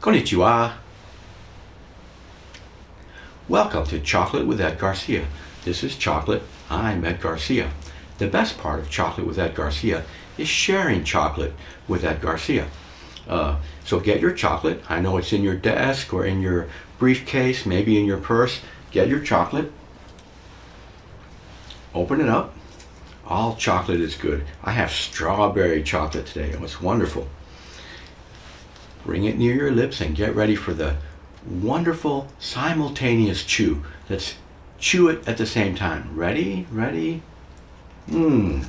Konichiwa. Welcome to Chocolate with Ed Garcia. This is Chocolate. I'm Ed Garcia. The best part of Chocolate with Ed Garcia is sharing chocolate with Ed Garcia. So get your chocolate. I know it's in your desk or in your briefcase, maybe in your purse. Get your chocolate. Open it up. All chocolate is good. I have strawberry chocolate today. It was wonderful. Bring it near your lips and get ready for the wonderful simultaneous chew. Let's chew it at the same time. Ready? Ready? Mmm.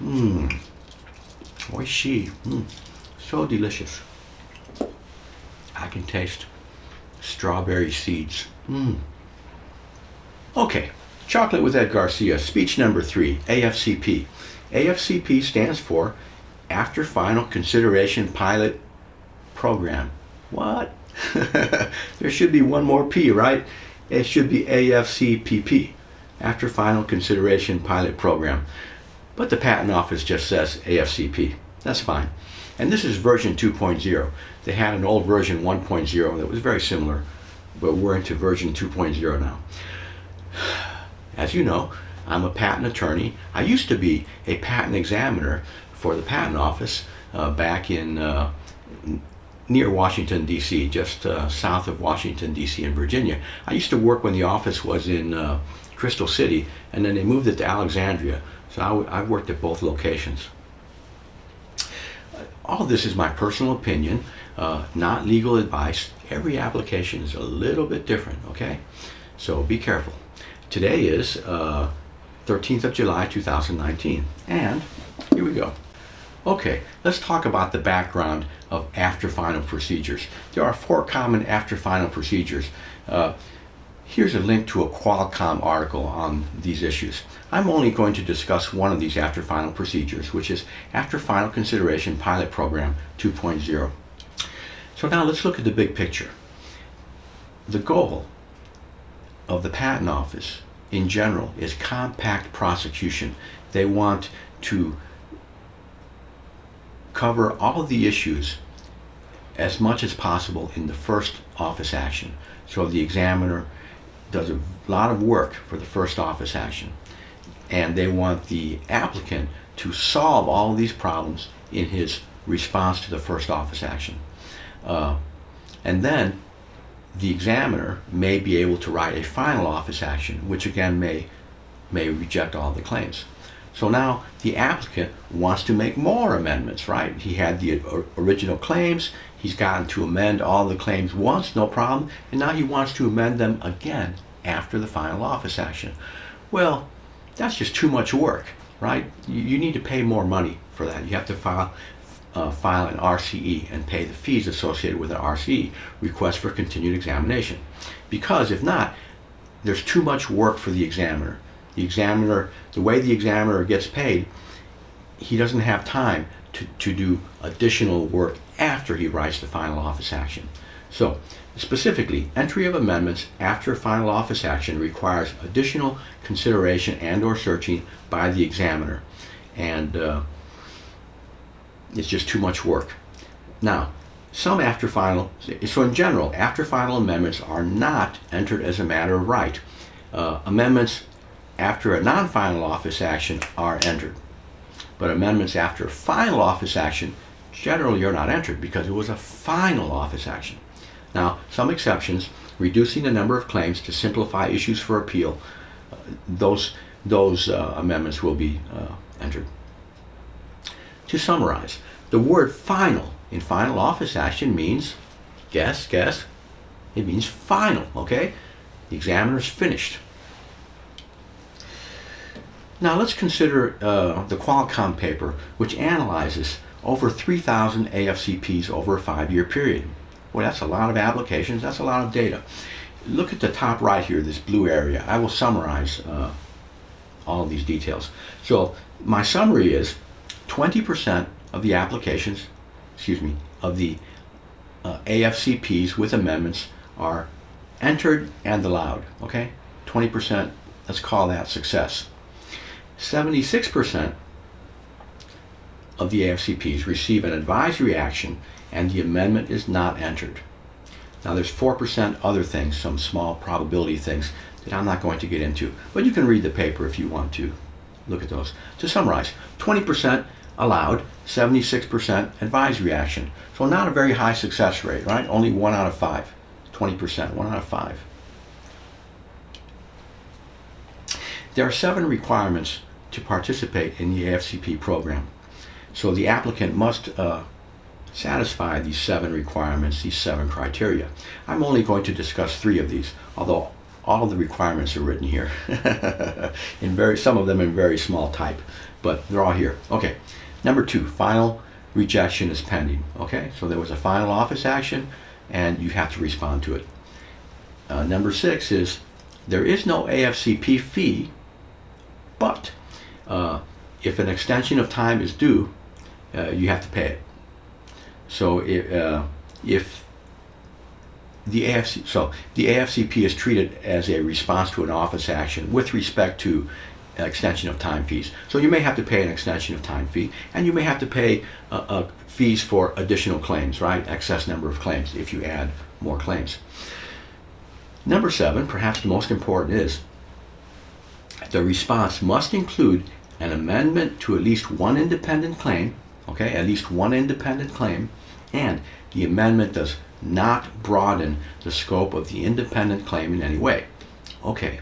Mmm. Oishii. Mmm. So delicious. I can taste strawberry seeds. Mmm. Okay. Chocolate with Ed Garcia. Speech number 3. AFCP. AFCP stands for After Final Consideration Pilot Program. What? There should be one more P, right? It should be AFCPP, After Final Consideration Pilot Program. But the Patent Office just says AFCP. That's fine. And this is version 2.0. They had an old version 1.0 that was very similar, but we're into version 2.0 now. As you know, I'm a patent attorney. I used to be a patent examiner for the Patent Office back in near Washington, D.C., just south of Washington, D.C. in Virginia. I used to work when the office was in Crystal City, and then they moved it to Alexandria. So I worked at both locations. All this is my personal opinion, not legal advice. Every application is a little bit different, okay? So be careful. Today is 13th of July, 2019, and here we go. Okay, let's talk about the background of after-final procedures. There are 4 common after-final procedures. Here's a link to a Qualcomm article on these issues. I'm only going to discuss one of these after-final procedures, which is After Final Consideration Pilot Program 2.0. So now let's look at the big picture. The goal of the Patent Office in general is compact prosecution. They want to cover all of the issues as much as possible in the first office action. So the examiner does a lot of work for the first office action, and they want the applicant to solve all of these problems in his response to the first office action. And then the examiner may be able to write a final office action, which again may reject all the claims. So now the applicant wants to make more amendments, right? He had the original claims, he's gotten to amend all the claims once, no problem, and now he wants to amend them again after the final office action. Well, that's just too much work, right? You need to pay more money for that. You have to file an RCE and pay the fees associated with an RCE, request for continued examination. Because if not, there's too much work for the examiner. The way the examiner gets paid, he doesn't have time to do additional work after he writes the final office action. So, specifically, entry of amendments after a final office action requires additional consideration and/or searching by the examiner. And it's just too much work. Now, so in general, after final amendments are not entered as a matter of right. Amendments after a non-final office action are entered. But amendments after a final office action generally are not entered because it was a final office action. Now, some exceptions, reducing the number of claims to simplify issues for appeal, those amendments will be entered. To summarize, the word final in final office action means, guess, it means final, okay? The examiner's finished. Now let's consider the Qualcomm paper, which analyzes over 3,000 AFCPs over a 5-year period. Well, that's a lot of applications, that's a lot of data. Look at the top right here, this blue area. I will summarize all of these details. So my summary is 20% of the applications, of the AFCPs with amendments are entered and allowed, okay? 20%, let's call that success. 76% of the AFCPs receive an advisory action and the amendment is not entered. Now there's 4% other things, some small probability things that I'm not going to get into, but you can read the paper if you want to look at those. To summarize, 20% allowed, 76% advisory action. So not a very high success rate, right? Only 1 out of 5. 20%, 1 out of 5. There are 7 requirements to participate in the AFCP program. So the applicant must satisfy these 7 requirements, these 7 criteria. I'm only going to discuss 3 of these, although all of the requirements are written here. Some of them in very small type, but they're all here. Okay, number 2, final rejection is pending. Okay, so there was a final office action and you have to respond to it. Number 6 is there is no AFCP fee, but if an extension of time is due, you have to pay it. So if the AFCP is treated as a response to an office action with respect to extension of time fees. So you may have to pay an extension of time fee, and you may have to pay fees for additional claims, right? Excess number of claims if you add more claims. Number 7, perhaps the most important, is the response must include an amendment to at least one independent claim, okay, at least one independent claim, and the amendment does not broaden the scope of the independent claim in any way. Okay,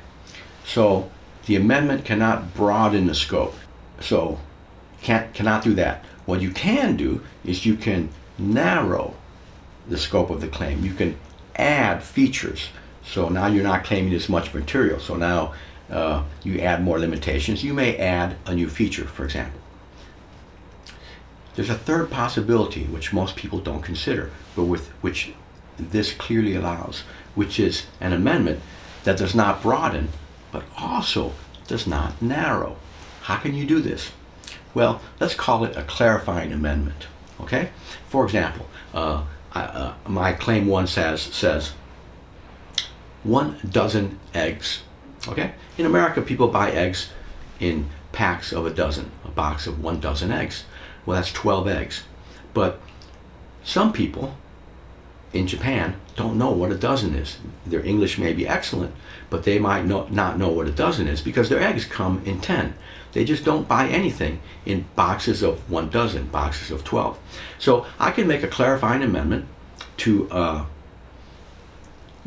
so the amendment cannot broaden the scope, so cannot do that. What you can do is you can narrow the scope of the claim. You can add features. So now you're not claiming as much material. So now you add more limitations. You may add a new feature, for example. There's a third possibility which most people don't consider, but which this clearly allows, which is an amendment that does not broaden, but also does not narrow. How can you do this? Well, let's call it a clarifying amendment. Okay? For example, my claim 1 says 1 dozen eggs. Okay? In America, people buy eggs in packs of a dozen, a box of 1 dozen eggs. Well, that's 12 eggs. But some people in Japan don't know what a dozen is. Their English may be excellent, but they might not know what a dozen is because their eggs come in 10. They just don't buy anything in boxes of 1 dozen, boxes of 12. So I can make a clarifying amendment to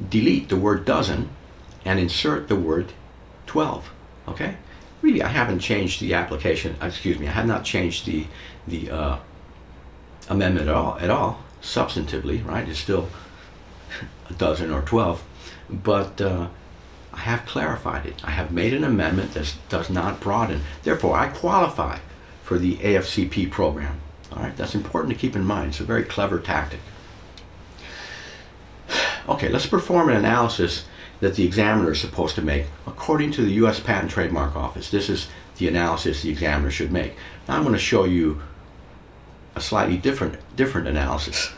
delete the word dozen and insert the word 12. Okay? Really, I haven't changed the application. Excuse me, I have not changed the amendment at all, substantively, right? It's still a dozen or 12, but I have clarified it. I have made an amendment that does not broaden. Therefore, I qualify for the AFCP program. All right, that's important to keep in mind. It's a very clever tactic. Okay, let's perform an analysis that the examiner is supposed to make according to the U.S. Patent and Trademark Office. This is the analysis the examiner should make. Now I'm going to show you a slightly different analysis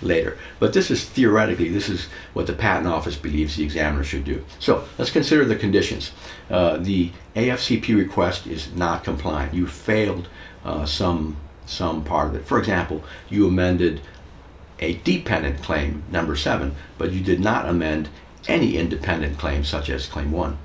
later. But this is theoretically, this is what the Patent Office believes the examiner should do. So let's consider the conditions. The AFCP request is not compliant. You failed some part of it. For example, you amended a dependent claim, number 7, but you did not amend any independent claim, such as claim 1.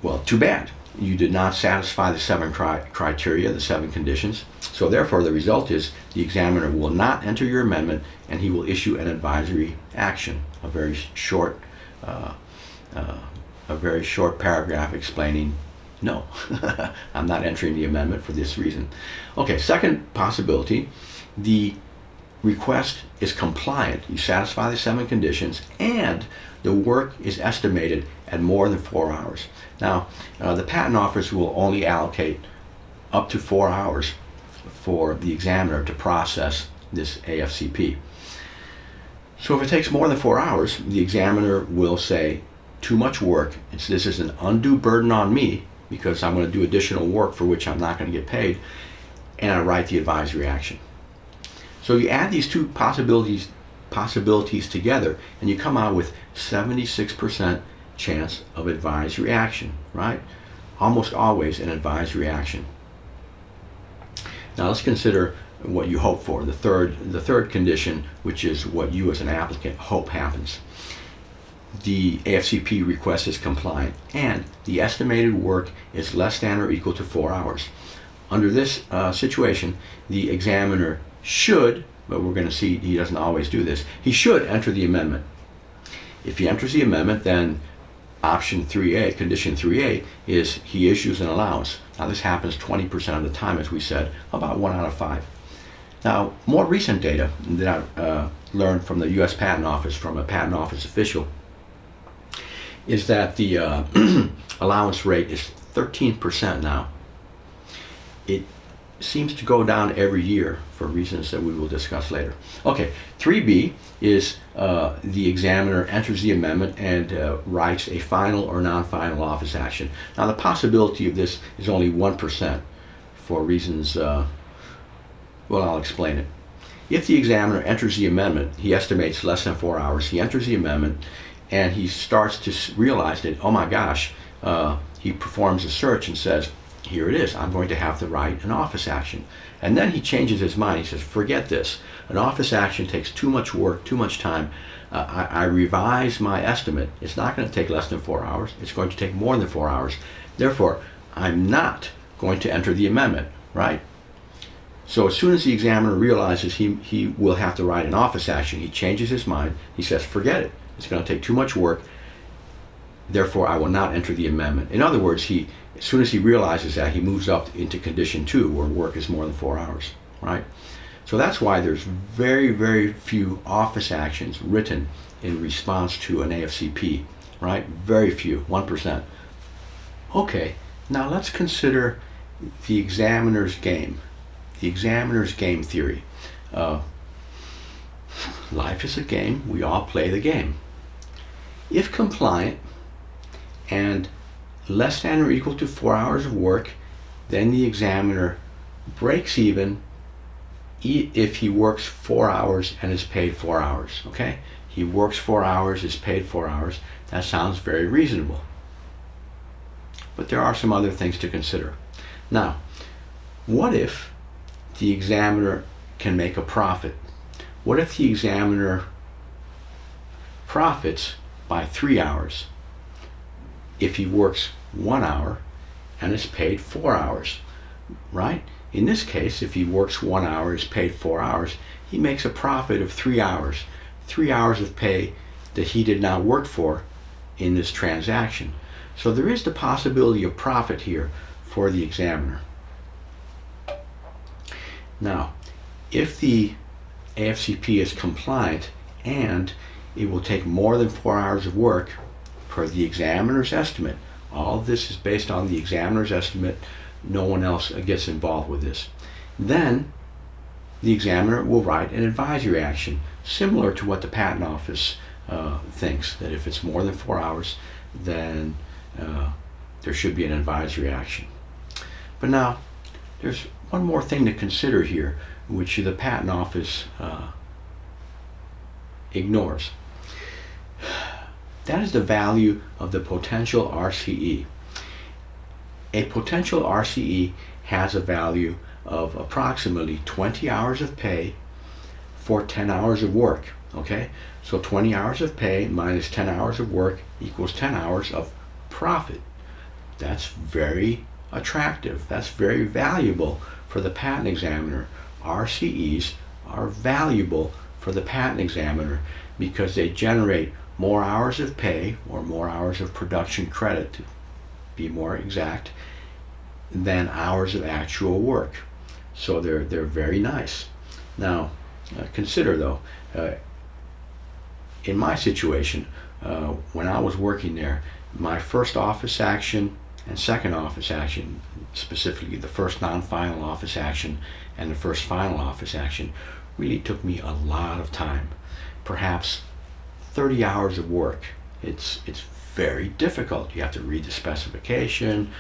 Well, too bad. You did not satisfy the 7 criteria, the 7 conditions. So therefore, the result is the examiner will not enter your amendment and he will issue an advisory action, a very short paragraph explaining, no, I'm not entering the amendment for this reason. Okay, second possibility, the request is compliant. You satisfy the 7 conditions and the work is estimated at more than 4 hours. Now, the Patent Office will only allocate up to 4 hours for the examiner to process this AFCP. So if it takes more than 4 hours, the examiner will say, too much work. This is an undue burden on me because I'm going to do additional work for which I'm not going to get paid, and I write the advisory action. So you add these 2 possibilities together and you come out with 76% chance of advisory action, right? Almost always an advisory action. Now let's consider what you hope for, the third condition, which is what you as an applicant hope happens. The AFCP request is compliant and the estimated work is less than or equal to 4 hours. Under this situation, the examiner should, but we're going to see he doesn't always do this, he should enter the amendment. If he enters the amendment, then option 3A, condition 3A, is he issues an allowance. Now this happens 20% of the time, as we said, about 1 out of 5. Now, more recent data that I learned from the U.S. Patent Office, from a Patent Office official, is that the allowance rate is 13% now. It seems to go down every year for reasons that we will discuss later. Okay, 3B is the examiner enters the amendment and writes a final or non-final office action. Now the possibility of this is only 1% for reasons, well, I'll explain it. If the examiner enters the amendment, he estimates less than 4 hours, he enters the amendment and he starts to realize that, oh my gosh, he performs a search and says, here it is, I'm going to have to write an office action. And then he changes his mind. He says, forget this. An office action takes too much work, too much time. I revise my estimate. It's not going to take less than 4 hours. It's going to take more than 4 hours. Therefore, I'm not going to enter the amendment, right? So as soon as the examiner realizes he will have to write an office action, he changes his mind. He says, forget it. It's going to take too much work. Therefore, I will not enter the amendment. In other words, as soon as he realizes that, he moves up into condition 2, where work is more than 4 hours, right? So that's why there's very, very few office actions written in response to an AFCP, right? Very few, 1%. Okay, now let's consider the examiner's game theory. Life is a game, we all play the game. If compliant and less than or equal to 4 hours of work, then the examiner breaks even if he works 4 hours and is paid 4 hours, okay? He works 4 hours, is paid 4 hours. That sounds very reasonable. But there are some other things to consider. Now, what if the examiner can make a profit? What if the examiner profits by 3 hours if he works 1 hour and is paid 4 hours, right? In this case, if he works 1 hour, is paid 4 hours, he makes a profit of 3 hours. 3 hours of pay that he did not work for in this transaction. So there is the possibility of profit here for the examiner. Now, if the AFCP is compliant and it will take more than 4 hours of work per the examiner's estimate, all of this is based on the examiner's estimate, no one else gets involved with this, then the examiner will write an advisory action, similar to what the Patent Office thinks, that if it's more than 4 hours, then there should be an advisory action. But now, there's one more thing to consider here, which the Patent Office ignores. That is the value of the potential RCE. A potential RCE has a value of approximately 20 hours of pay for 10 hours of work, okay? So 20 hours of pay minus 10 hours of work equals 10 hours of profit. That's very attractive. That's very valuable for the patent examiner. RCEs are valuable for the patent examiner because they generate more hours of pay, or more hours of production credit to be more exact, than hours of actual work. So they're very nice. Now consider though, in my situation, when I was working there, my first office action and second office action, specifically the first non-final office action and the first final office action, really took me a lot of time, perhaps 30 hours of work. It's very difficult. You have to read the specification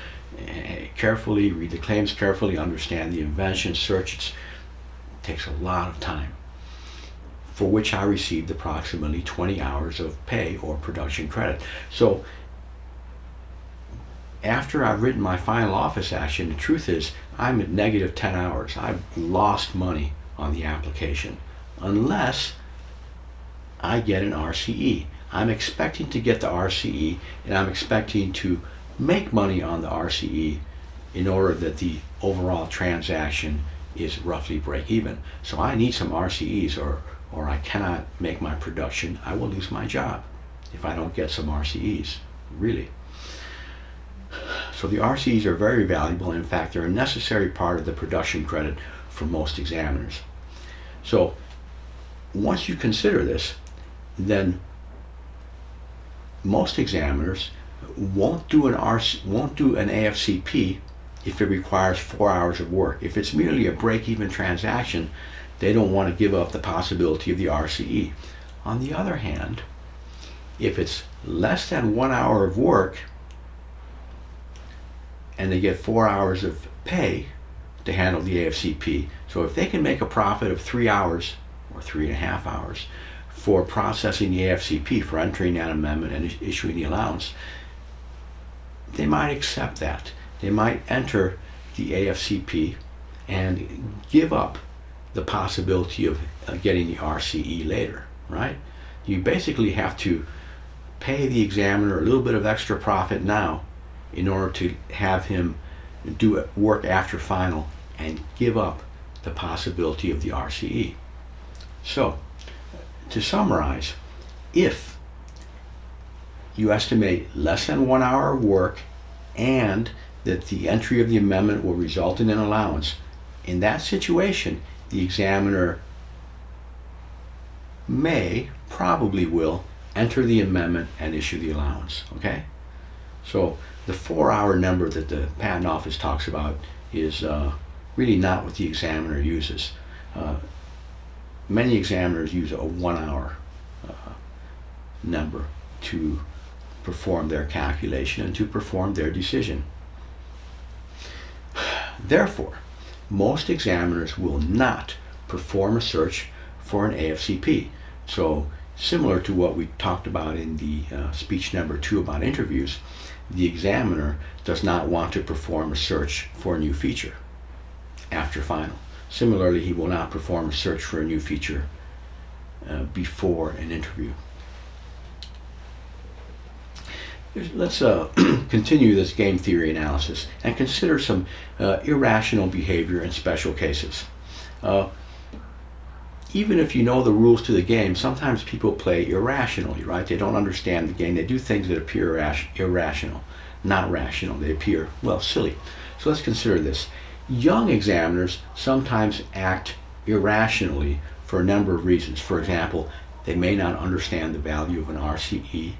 carefully, read the claims carefully, understand the invention, search. It takes a lot of time, for which I received approximately 20 hours of pay or production credit. So after I've written my final office action, the truth is I'm at negative 10 hours. I've lost money on the application unless I get an RCE. I'm expecting to get the RCE, and I'm expecting to make money on the RCE in order that the overall transaction is roughly break even. So I need some RCEs, or I cannot make my production. I will lose my job if I don't get some RCEs, really. So the RCEs are very valuable. In fact, they're a necessary part of the production credit for most examiners. So once you consider this, then most examiners won't do an AFCP if it requires 4 hours of work. If it's merely a break-even transaction, they don't want to give up the possibility of the RCE. On the other hand, if it's less than 1 hour of work and they get 4 hours of pay to handle the AFCP, so if they can make a profit of 3 hours or 3.5 hours for processing the AFCP, for entering that amendment and issuing the allowance, they might accept that. They might enter the AFCP and give up the possibility of getting the RCE later, right? You basically have to pay the examiner a little bit of extra profit now in order to have him do work after final and give up the possibility of the RCE. So, to summarize, if you estimate less than 1 hour of work and that the entry of the amendment will result in an allowance, in that situation, the examiner probably will enter the amendment and issue the allowance, okay? So the 4 hour number that the Patent Office talks about is really not what the examiner uses. Many examiners use a 1 hour number to perform their calculation and to perform their decision. Therefore, most examiners will not perform a search for an AFCP. So, similar to what we talked about in the speech number 2 about interviews, the examiner does not want to perform a search for a new feature after final. Similarly, he will not perform a search for a new feature before an interview. Let's continue this game theory analysis and consider some irrational behavior in special cases. Even if you know the rules to the game, sometimes people play irrationally, right? They don't understand the game. They do things that appear irrational, not rational. They appear, well, silly. So let's consider this. Young examiners sometimes act irrationally for a number of reasons. For example, they may not understand the value of an RCE,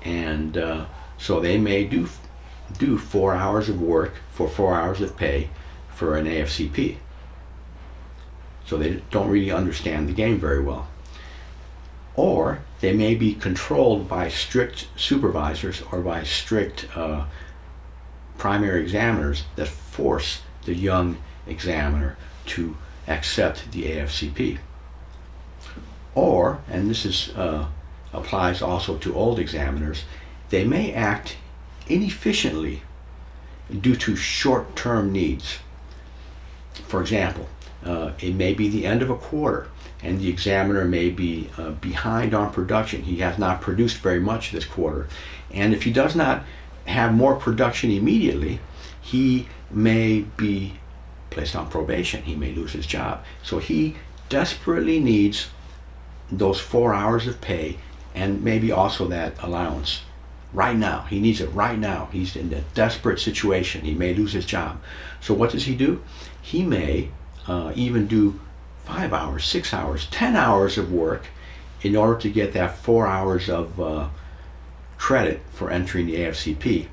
and so they may do 4 hours of work for 4 hours of pay for an AFCP. So they don't really understand the game very well. Or they may be controlled by strict supervisors or by strict primary examiners that force the young examiner to accept the AFCP. Or, and this is applies also to old examiners, they may act inefficiently due to short-term needs. For example, it may be the end of a quarter and the examiner may be behind on production. He has not produced very much this quarter, and if he does not have more production immediately, he may be placed on probation. He may lose his job. So he desperately needs those 4 hours of pay and maybe also that allowance right now. He needs it right now. He's in a desperate situation. He may lose his job. So what does he do? He may even do 5 hours, 6 hours, 10 hours of work in order to get that 4 hours of credit for entering the AFCP.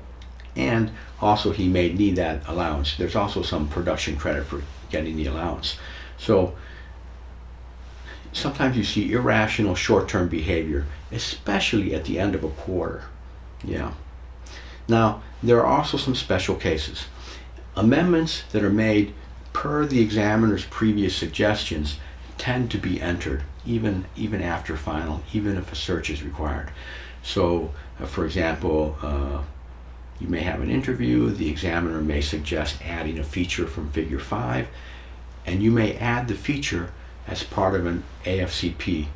And also he may need that allowance. There's also some production credit for getting the allowance. So sometimes you see irrational short-term behavior, especially at the end of a quarter. Yeah. Now, there are also some special cases. Amendments that are made per the examiner's previous suggestions tend to be entered even after final, even if a search is required. So, for example, You may have an interview, the examiner may suggest adding a feature from figure 5, and you may add the feature as part of an AFCP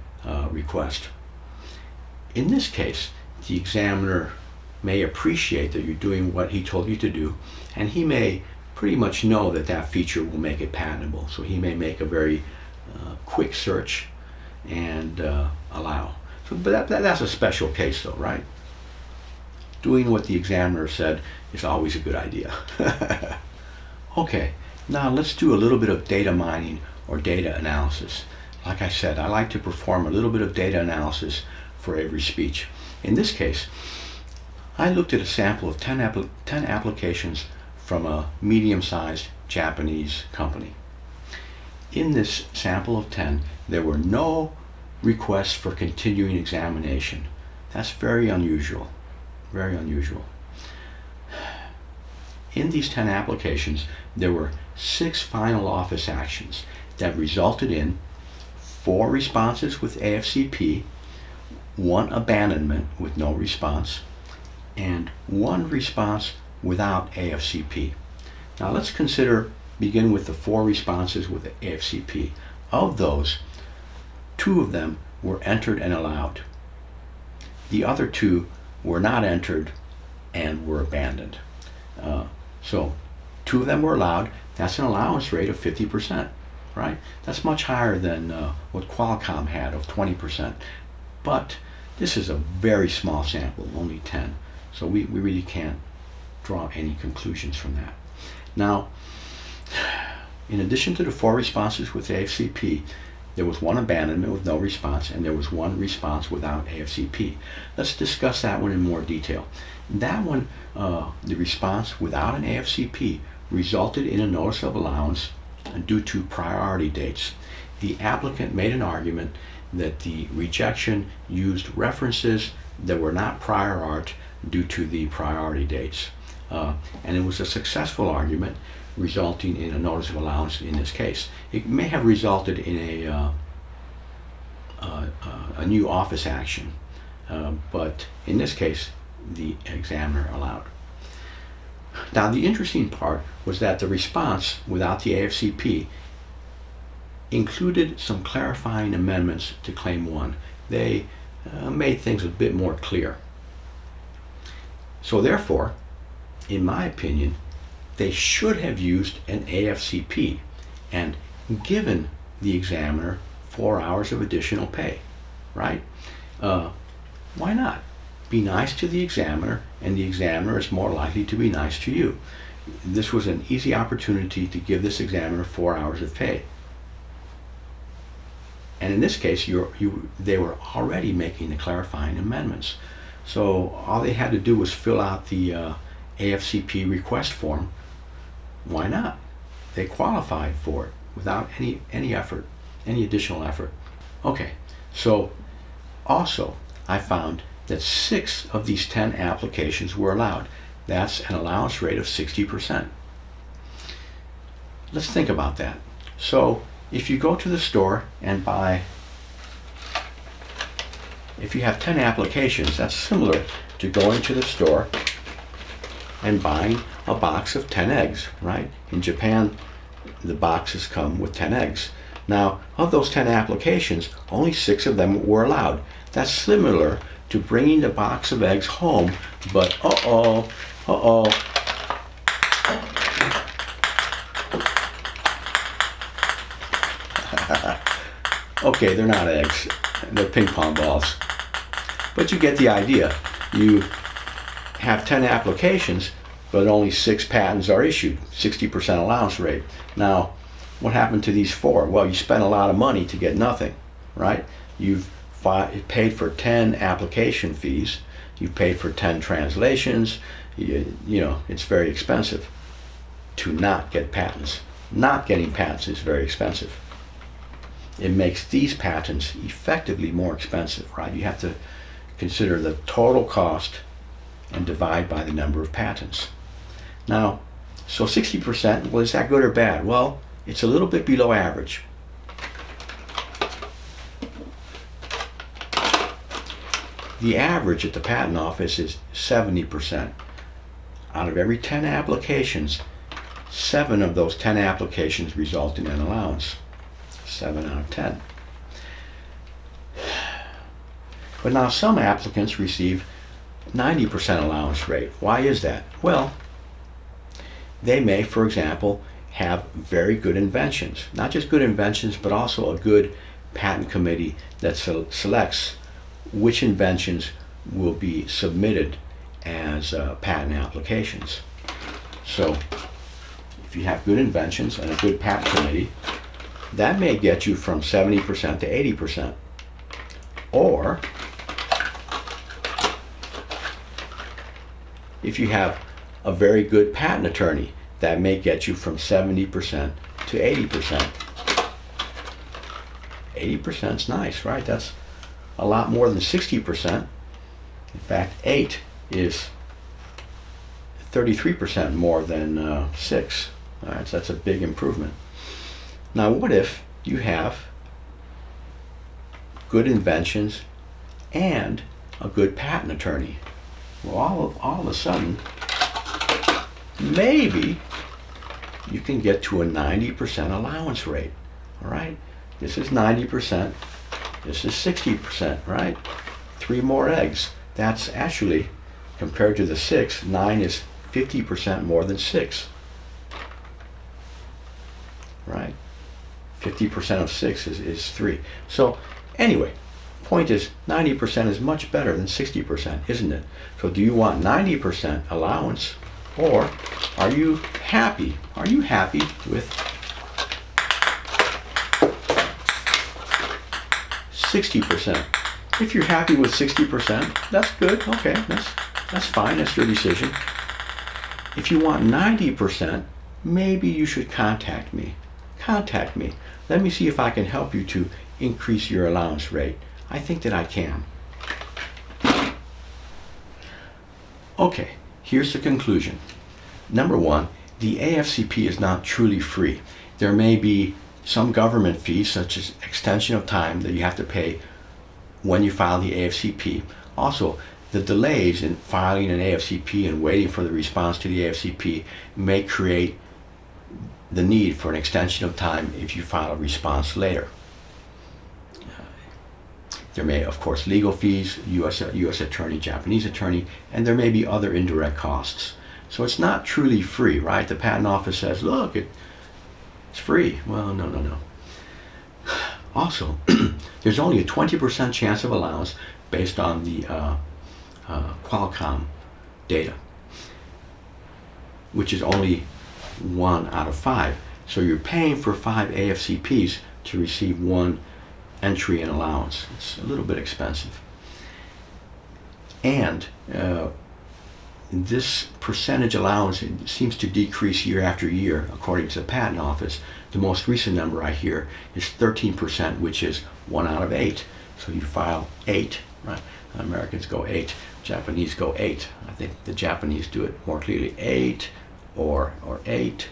request. In this case, the examiner may appreciate that you're doing what he told you to do, and he may pretty much know that that feature will make it patentable. So he may make a very quick search and allow. So, but that's a special case though, right? Doing what the examiner said is always a good idea. Okay, now let's do a little bit of data mining or data analysis. Like I said, I like to perform a little bit of data analysis for every speech. In this case, I looked at a sample of 10 applications from a medium-sized Japanese company. In this sample of 10, there were no requests for continuing examination. That's very unusual, very unusual. In these 10 applications, there were 6 final office actions that resulted in 4 responses with AFCP, 1 abandonment with no response, and 1 response without AFCP. Now let's begin with the 4 responses with AFCP. Of those, 2 of them were entered and allowed. The other 2 were not entered and were abandoned. So 2 of them were allowed. That's an allowance rate of 50%, right? That's much higher than what Qualcomm had of 20%. But this is a very small sample, only 10. So we really can't draw any conclusions from that. Now, in addition to the 4 responses with AFCP, there was 1 abandonment with no response, and there was 1 response without AFCP. Let's discuss that one in more detail. That one, the response without an AFCP, resulted in a notice of allowance due to priority dates. The applicant made an argument that the rejection used references that were not prior art due to the priority dates. And it was a successful argument, resulting in a notice of allowance in this case. It may have resulted in a new office action, but in this case, the examiner allowed. Now, the interesting part was that the response without the AFCP included some clarifying amendments to Claim 1. They made things a bit more clear. So therefore, in my opinion, they should have used an AFCP and given the examiner 4 hours of additional pay, right? Why not? Be nice to the examiner, and the examiner is more likely to be nice to you. This was an easy opportunity to give this examiner 4 hours of pay. And in this case, they were already making the clarifying amendments. So all they had to do was fill out the AFCP request form. Why not? They qualified for it without any effort, any additional effort. Okay, so also I found that 6 of these 10 applications were allowed. That's an allowance rate of 60%. Let's think about that. So if you go to the store and buy, if you have 10 applications, that's similar to going to the store and buying a box of 10 eggs, right? In Japan, the boxes come with 10 eggs. Now, of those 10 applications, only 6 of them were allowed. That's similar to bringing the box of eggs home, but okay, they're not eggs, they're ping pong balls. But you get the idea. You have 10 applications, but only 6 patents are issued, 60% allowance rate. Now, what happened to these 4? Well, you spent a lot of money to get nothing, right? You've paid for 10 application fees, you paid for 10 translations, you know, it's very expensive to not get patents. Not getting patents is very expensive. It makes these patents effectively more expensive, right? You have to consider the total cost and divide by the number of patents. Now, so 60%, well, is that good or bad? Well, it's a little bit below average. The average at the patent office is 70%. out of every 10 applications, 7 of those 10 applications result in an allowance. 7 out of 10. But now some applicants receive 90% allowance rate. Why is that? Well, they may, for example, have very good inventions. Not just good inventions, but also a good patent committee that selects which inventions will be submitted as patent applications. So if you have good inventions and a good patent committee, that may get you from 70% to 80%. Or if you have a very good patent attorney, that may get you from 70% to 80%. 80% is nice, right? That's a lot more than 60%. In fact, 8 is 33% more than 6. All right, so that's a big improvement. Now, what if you have good inventions and a good patent attorney? Well, all of a sudden, maybe you can get to a 90% allowance rate. All right, this is 90%. This is 60%, right? 3 more eggs. That's actually, compared to the 6, 9 is 50% more than 6. Right? 50% of 6 is 3. So anyway, point is 90% is much better than 60%, isn't it? So do you want 90% allowance, or are you happy? Are you happy with 60%? If you're happy with 60%, that's good. Okay, that's fine. That's your decision. If you want 90%, maybe you should contact me. Contact me. Let me see if I can help you to increase your allowance rate. I think that I can. Okay, here's the conclusion. Number 1, the AFCP is not truly free. There may be some government fees, such as extension of time, that you have to pay when you file the AFCP. Also, the delays in filing an AFCP and waiting for the response to the AFCP may create the need for an extension of time if you file a response later. There may, of course, legal fees, U.S. attorney, Japanese attorney, and there may be other indirect costs. So it's not truly free, right? The patent office says, look, it's free. Well, no. Also, there's only a 20% chance of allowance based on the Qualcomm data, which is only 1 out of 5. So you're paying for 5 AFCPs to receive 1 entry and allowance. It's a little bit expensive. And this percentage allowance seems to decrease year after year, according to the patent office. The most recent number I hear is 13%, which is 1 out of 8. So you file 8, right? Americans go 8, Japanese go 8. I think the Japanese do it more clearly, 8 or 8.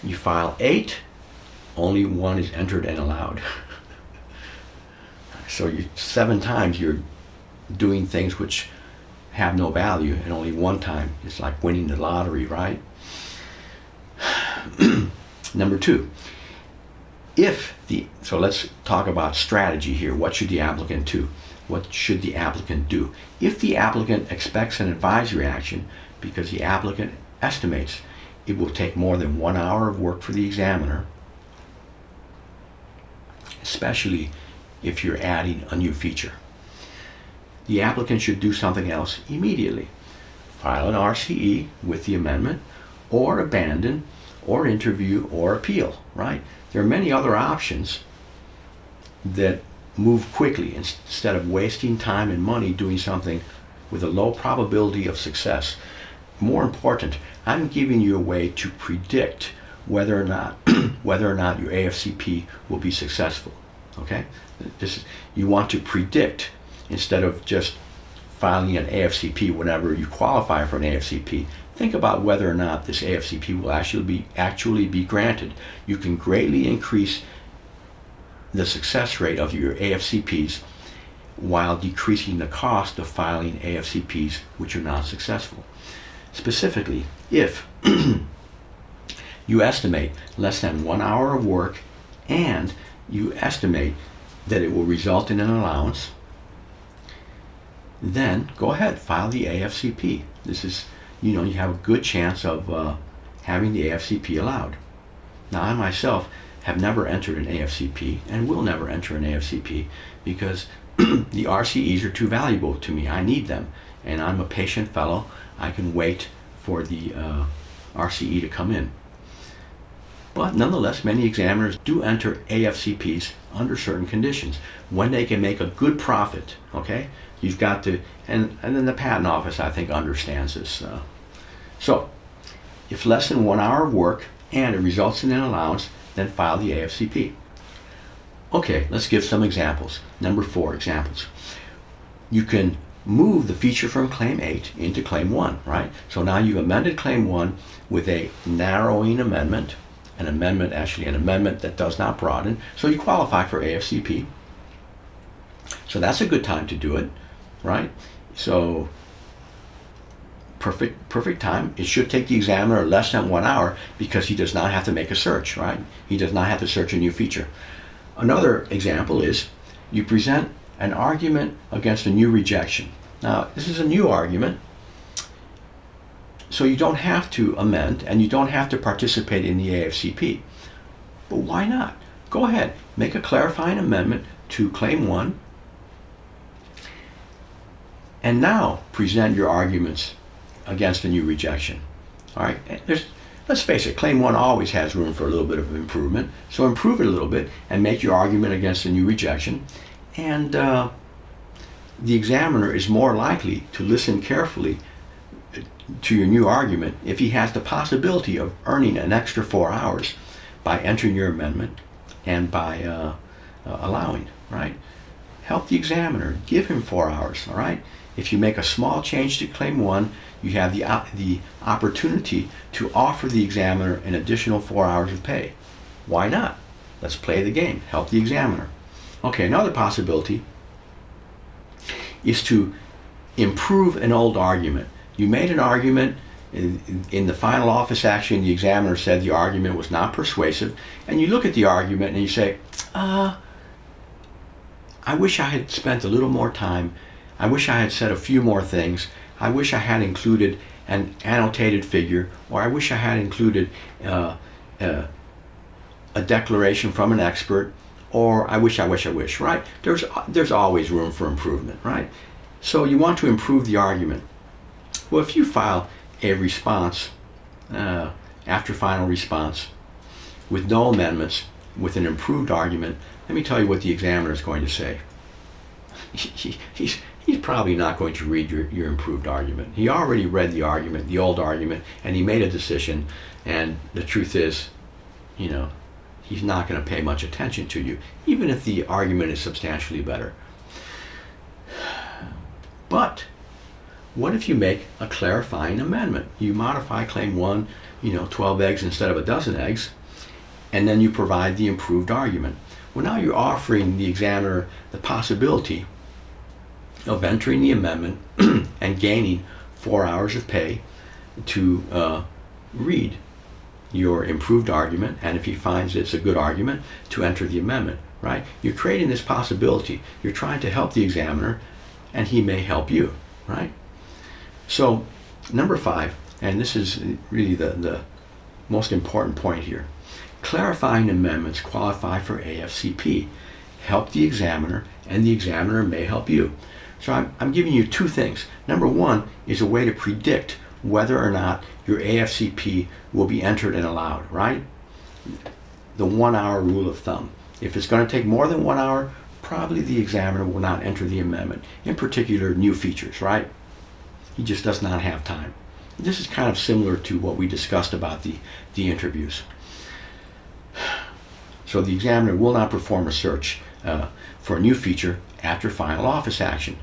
You file 8, only 1 is entered and allowed. So 7 times you're doing things which have no value, and only 1 time it's like winning the lottery, right? Number 2, so let's talk about strategy here. What should the applicant do? What should the applicant do? If the applicant expects an advisory action because the applicant estimates it will take more than 1 hour of work for the examiner, especially if you're adding a new feature, the applicant should do something else immediately. File an RCE with the amendment, or abandon, or interview, or appeal, right? There are many other options that move quickly instead of wasting time and money doing something with a low probability of success. More important, I'm giving you a way to predict whether or not your AFCP will be successful. Okay? You want to predict instead of just filing an AFCP whenever you qualify for an AFCP. Think about whether or not this AFCP will actually be granted. You can greatly increase the success rate of your AFCPs while decreasing the cost of filing AFCPs which are not successful. Specifically, if you estimate less than 1 hour of work and you estimate that it will result in an allowance, then go ahead, file the AFCP. This is, you have a good chance of having the AFCP allowed. Now, I myself have never entered an AFCP and will never enter an AFCP because the RCEs are too valuable to me. I need them, and I'm a patient fellow. I can wait for the RCE to come in. But nonetheless, many examiners do enter AFCPs under certain conditions when they can make a good profit. Okay, you've got to, and then the patent office, I think, understands this. So, if less than 1 hour of work and it results in an allowance, then file the AFCP. Okay, let's give some examples. Number 4 examples. You can move the feature from Claim 8 into Claim 1, right? So now you've amended Claim 1 with a narrowing amendment, an amendment that does not broaden, so you qualify for AFCP. So that's a good time to do it, right? So perfect time. It should take the examiner less than 1 hour because he does not have to make a search, right? He does not have to search a new feature. Another example is you present an argument against a new rejection. Now, this is a new argument, so you don't have to amend and you don't have to participate in the AFCP. But why not? Go ahead, make a clarifying amendment to Claim 1 and now present your arguments against a new rejection. All right, let's face it, Claim 1 always has room for a little bit of improvement, so improve it a little bit and make your argument against a new rejection, and the examiner is more likely to listen carefully to your new argument if he has the possibility of earning an extra 4 hours by entering your amendment and by allowing, right? Help the examiner, give him 4 hours, all right? If you make a small change to Claim 1, you have the opportunity to offer the examiner an additional 4 hours of pay. Why not? Let's play the game. Help the examiner. Okay, another possibility is to improve an old argument. You made an argument in the final office action, the examiner said the argument was not persuasive, and you look at the argument and you say, I wish I had spent a little more time. I wish I had said a few more things. I wish I had included an annotated figure, or I wish I had included a declaration from an expert, or I wish, right? There's always room for improvement, right? So you want to improve the argument. Well, if you file a response after final response with no amendments, with an improved argument, let me tell you what the examiner is going to say. He's probably not going to read your improved argument. He already read the argument, the old argument, and he made a decision, and the truth is, he's not going to pay much attention to you, even if the argument is substantially better. But what if you make a clarifying amendment? You modify Claim 1, 12 eggs instead of a dozen eggs, and then you provide the improved argument. Well, now you're offering the examiner the possibility of entering the amendment and gaining 4 hours of pay to read your improved argument, and if he finds it's a good argument, to enter the amendment, right? You're creating this possibility. You're trying to help the examiner, and he may help you, right? So, number 5, and this is really the most important point here. Clarifying amendments qualify for AFCP. Help the examiner, and the examiner may help you. So I'm giving you 2 things. Number 1 is a way to predict whether or not your AFCP will be entered and allowed, right? The 1 hour rule of thumb. If it's going to take more than 1 hour, probably the examiner will not enter the amendment, in particular new features, right? He just does not have time. This is kind of similar to what we discussed about the interviews. So the examiner will not perform a search for a new feature after final office action,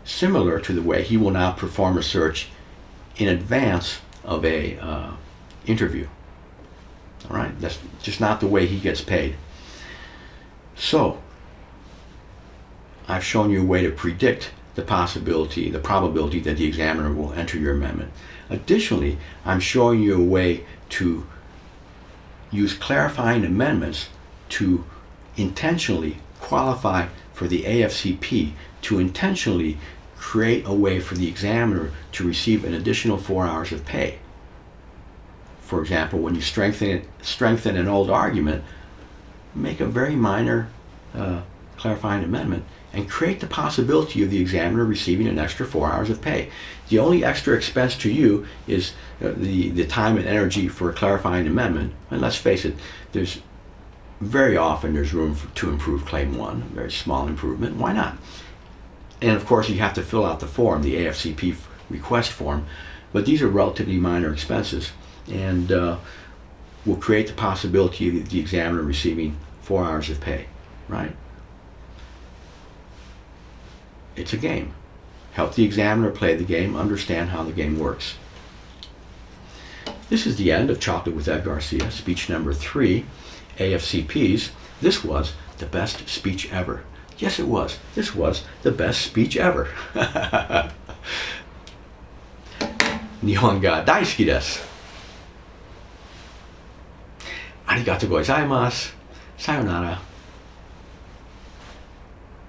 similar to the way he will not perform a search in advance of a interview. All right, that's just not the way he gets paid. So I've shown you a way to predict the probability that the examiner will enter your amendment. Additionally, I'm showing you a way to use clarifying amendments to intentionally qualify for the AFCP, to intentionally create a way for the examiner to receive an additional 4 hours of pay. For example, when you strengthen an old argument, make a very minor clarifying amendment and create the possibility of the examiner receiving an extra 4 hours of pay. The only extra expense to you is the time and energy for a clarifying amendment. And let's face it, very often there's room to improve Claim 1, a very small improvement. Why not? And of course, you have to fill out the form, the AFCP request form. But these are relatively minor expenses, and will create the possibility of the examiner receiving 4 hours of pay, right? It's a game. Help the examiner play the game, understand how the game works. This is the end of Chocolate with Ed Garcia, speech number 3, AFCPs. This was the best speech ever. Yes, it was. This was the best speech ever. 日本が大好きです。ありがとうございます。さよなら。